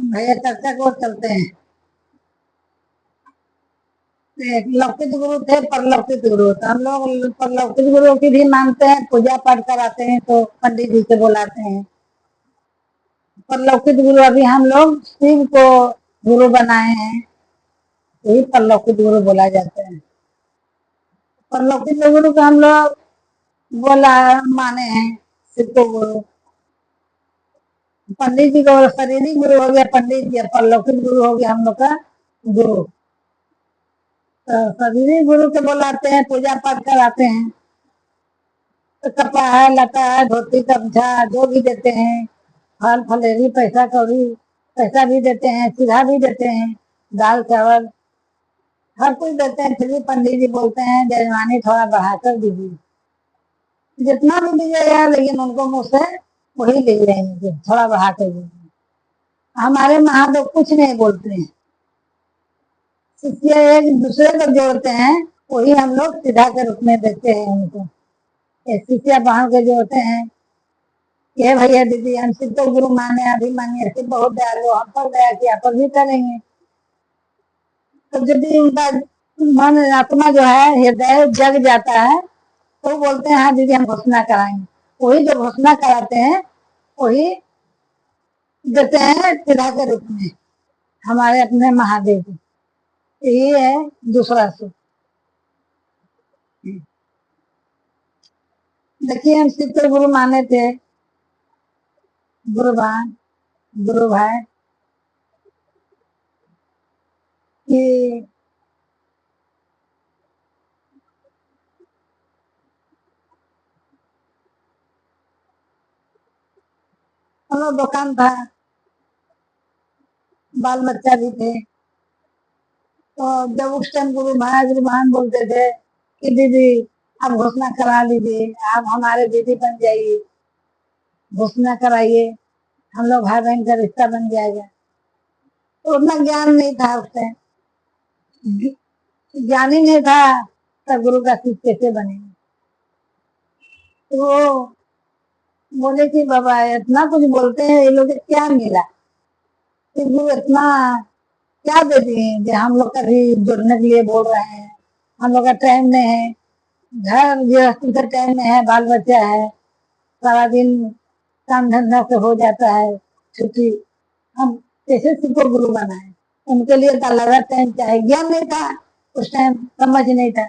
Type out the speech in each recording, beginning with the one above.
भैया चर्चा को चलते हैं। एक लौकिक गुरु थे, परलौकिक गुरु। तो हम लोग परलौकिक गुरु की भी मानते हैं, पूजा पाठ कराते हैं तो पंडित जी से बुलाते हैं। परलौकिक गुरु अभी हम लोग शिव को गुरु बनाए हैं, यही परलौकिक गुरु बोला जाता है। परलौकिक गुरु को हम लोग बोला माने हैं शिव को गुरु। पंडित जी को शरीरी गुरु हो गया पंडित जी, परलौकिक गुरु हो गया हम लोग का गुरु। तो शरीरी गुरु के बुलाते हैं, पूजा पाठ कराते हैं, तो कपड़ा है, लता है, धोती गमछा जो भी देते हैं, फल फलेरी, पैसा कौड़ी, पैसा भी देते हैं, सीधा भी देते हैं, दाल चावल हर कुछ देते हैं। फिर भी पंडित जी बोलते हैं जजमानी थोड़ा बढ़ाकर दीजिए। जितना भी दीजिएगा लेकिन उनको मुझसे वही ले लेंगे, थोड़ा बढ़ा कर दीजिए। हमारे महादेव कुछ नहीं बोलते हैं, शिष्य एक दूसरे को जोड़ते हैं, वही हम लोग सीधा के रूप में देते हैं उनको। शिष्य बहन के जोड़ते हैं, ये भैया दीदी हम शिव को गुरु माने, अभी मानिए शिव बहुत दयालु, हम पर दया किया पर भी करेंगे। तो यदि उनका मन आत्मा जो है हृदय जग जाता है तो बोलते हैं हाँ दीदी हम घोषणा कराएंगे। वही जो घोषणा कराते हैं वही देते हैं सीधा के रूप में हमारे अपने महादेव को। यही है दूसरा से। देखिए हम शिव को गुरु माने थे, गुरुवान गुरु भाई कि हम लोग दुकान था, बाल बच्चा भी थे। तो जब उस टाइम गुरु महान बोलते थे कि दीदी आप घोषणा करा लीजिए, आप हमारे दीदी बन जाइए, घोषणा कराइए, हम लोग भाई बहन का रिश्ता बन जाएगा। तो उतना ज्ञान नहीं था उस टाइम, ज्ञान ही नहीं था, तब गुरु का शिष्य कैसे बनेंगे। तो बोले कि बाबा इतना कुछ बोलते हैं ये लोग, क्या मिला कि गुरु इतना क्या दे दिए कि हम लोग कभी जुड़ने के लिए बोल रहे हैं। हम लोग का टाइम नहीं है, घर गृहस्थी का टाइम नहीं है, बाल बच्चा है, सारा दिन काम धंधा से हो जाता है छुट्टी, हम कैसे शिव को गुरु बनाए। उनके लिए तो अलग टाइम चाहिए, ज्ञान नहीं था उस टाइम, समझ नहीं था।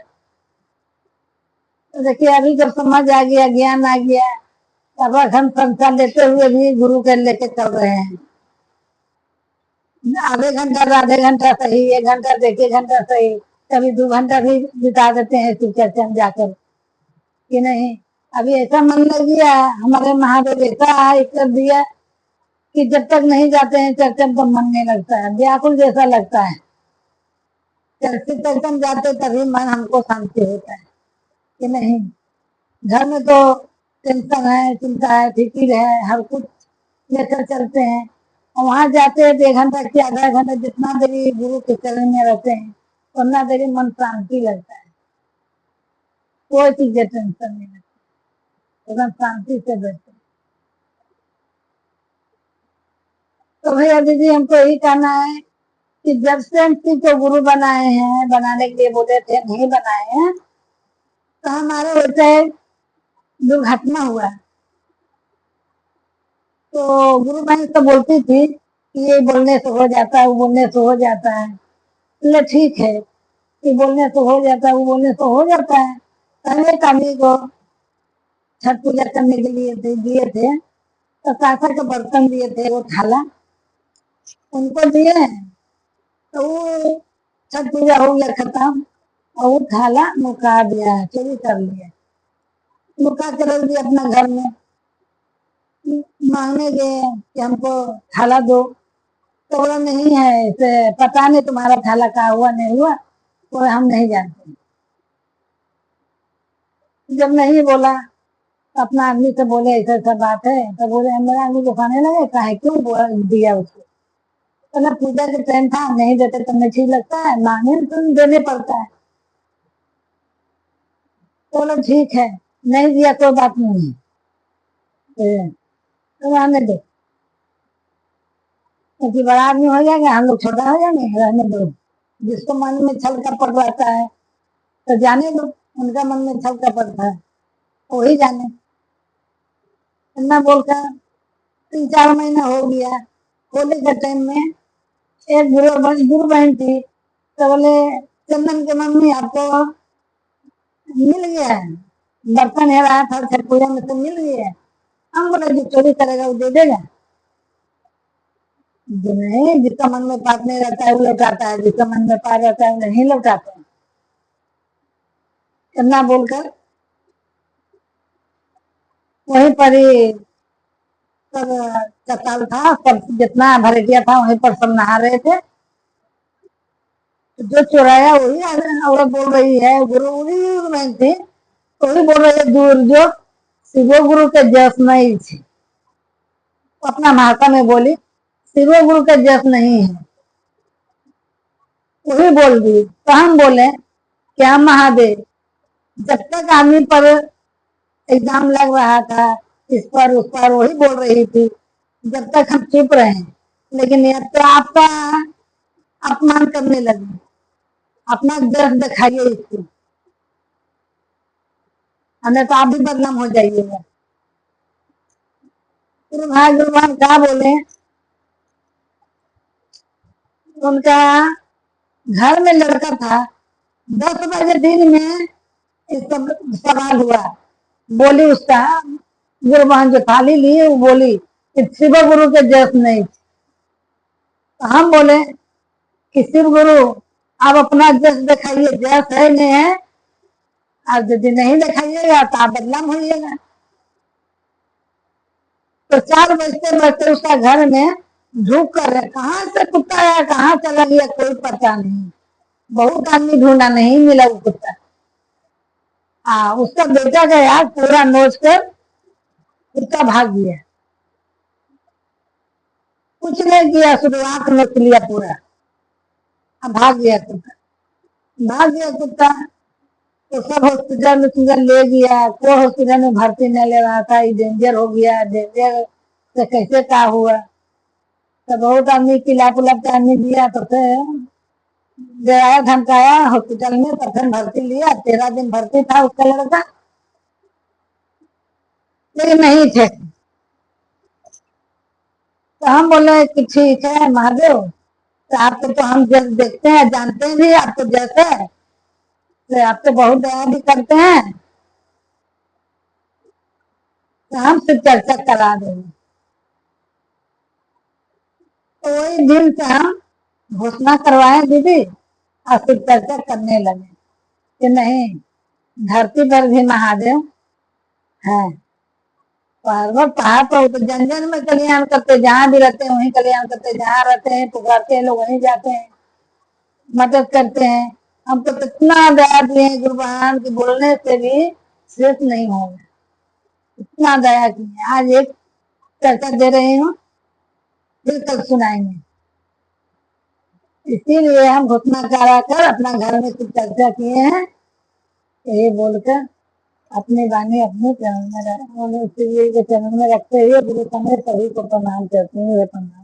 तो देखिए अभी जब समझ आ गया, ज्ञान आ गया, तब हम संसार लेते हुए भी गुरु के लेके चल रहे हैं। आधे घंटा आधे घंटा सही, 1 घंटा से 1 घंटा सही, कभी 2 घंटा भी बिता देते हैं शिव चर्चा में जाकर कि नहीं। अभी ऐसा मन लग गया, हमारे महादेव ऐसा कर दिया कि जब तक नहीं जाते हैं चर्चा में तो मन नहीं लगता है, व्याकुल जैसा लगता है। चर्चा में जाते तभी मन हमको शांति होता है कि नहीं। घर में तो टेंशन है, चिंता है, फिक्र है, हर कुछ लेकर चलते हैं, और वहां जाते हैं तो 1 घंटा की आधा घंटा जितना देरी गुरु के चरण में रहते हैं उतना देरी मन शांति लगता है, कोई चीज टेंशन नहीं लगती, एकदम शांति से बैठते हैं। तो भैया दीदी हमको यही कहना है कि जब से हम शिव को गुरु बनाए हैं, बनाने के लिए बोले थे नहीं बनाए हैं, तो हमारे होते दुर्घटना हुआ। तो गुरु बहन तो बोलती थी कि ये बोलने से हो जाता है, वो बोलने से हो जाता है। बोले ठीक है, ये बोलने से हो जाता है, वो बोलने से हो जाता है। पहले काली को छठ पूजा करने के लिए दिए थे, तो कांसा के बर्तन दिए थे, वो थाला उनको दिए, तो वो छठ पूजा हो गया खत्म, और वो थाला नुका दिया, चोरी कर लिया, नुका के रख दिया अपना घर में। मांगने गए कि हमको थाला दो, तो बोला नहीं है, इसे पता नहीं तुम्हारा थाला कहा हुआ नहीं हुआ, वो हम नहीं जानते। जब नहीं बोला तो अपना आदमी से बोले ऐसा ऐसा बात है, तो बोले मेरा आदमी को खाने लगे, कहा क्यों दिया उसको। तो पूजा के टाइम था, नहीं देते तो नहीं लगता है, मांगे तो देने पड़ता है। तो बोले ठीक है, नहीं दिया कोई बात नहीं है, तो रहने दो। क्योंकि बड़ा आदमी हो जाएगा, हम लोग छोटा हो जाएंगे, रहने दो। जिसको मन में छल कपट रहता है तो जाने दो, उनका मन में छल कपट है वही जाने। इतना बोलकर 3-4 महीना हो गया। होली के टाइम में एक गुरु बहन थी, तो बोले चंदन के मम्मी आपको मिल गया है, बर्तन है रहा था छठ पूजा में तो मिल गया है। हम बोले जो चोरी करेगा वो दे देगा। जो नहीं, जिसका मन में पाप नहीं रहता है वो लौटाता है, जिसका मन में पाप रहता है वो नहीं लौटाता है। इतना बोलकर वहीं पर ही सब चताल था, सब जितना भरेटिया था वहीं पर सब नहा रहे थे। जो चुराया वही औरत बोल रही है, गुरु बहन थी वही बोल रही है, दूर जो शिवो गुरु के जस नहीं थी। अपना भाषा में बोली शिवो गुरु के जस नहीं है, वही बोल दी। तो हम बोले क्या महादेव, जब तक आदमी पर एग्जाम लग रहा था इस पर उस पर वही बोल रही थी, जब तक हम चुप रहे, लेकिन अब तो आपका अपमान करने लगे, अपना जस दिखाइए इसको, हमें तो आप भी बदनाम हो जाइएगा। गुरु भाई क्या बोले, उनका घर में लड़का था, 10 बजे दिन में इस सब सवाल हुआ। बोली उसका गुरु बहन जो थाली ली वो बोली कि शिव गुरु के जस नहीं। तो हम बोले कि शिव गुरु आप अपना जस दिखाइए, जस है नहीं है, आप यदि नहीं दिखाइएगा तो आप बदनाम होइएगा। तो 4 बजते बजते उसका घर में झुक कर कहाँ से कुत्ता आया, कहाँ चला गया कोई पता नहीं। बहुत आदमी ढूंढा, नहीं मिला वो कुत्ता। उसका बेटा गया पूरा नोच कर, कुत्ता भाग गया, कुछ नहीं किया, सिर्फ आंख नोच लिया पूरा, भाग गया कुत्ता। भाग गया कुत्ता तो सब हॉस्पिटल में ले गया, कोई हॉस्पिटल में भर्ती नहीं ले रहा था, ये डेंजर हो गया, डेंजर से कैसे क्या हुआ। तो बहुत आदमी पिला पुला के आदमी दिया, तो फिर गया धमकाया हॉस्पिटल में, तो फिर भर्ती लिया। 13 दिन भर्ती था उसका लड़का, लेकिन नहीं थे। तो हम बोले कि ठीक है महादेव, तो आपको तो हम जब देखते हैं जानते हैं भी आपको जैसे, तो आप तो बहुत दया भी करते हैं, तो हम सिर्फ चर्चा करा देंगे। तो वही दिन से हम घोषणा करवाए दीदी, और फिर चर्चा करने लगे कि नहीं, धरती पर भी महादेव है, पर्वत पहाड़ पर तो जन जन में कल्याण करते, जहाँ भी रहते हैं वहीं कल्याण करते, जहाँ रहते हैं पुकारते हैं लोग वहीं जाते हैं, मदद करते हैं। हमको तो इतना दया दिए हैं गुरु भगवान की, बोलने से भी शेष नहीं होगा, इतना दया किए। आज एक चर्चा दे रही हूँ, फिर कल सुनाएंगे। इसीलिए हम घोषणा करा कर अपना घर में कुछ चर्चा किए हैं, यही बोलकर अपनी वाणी अपने चरण में चरण में रखते हुए गुरु समय सभी को प्रणाम करते हुए प्रणाम।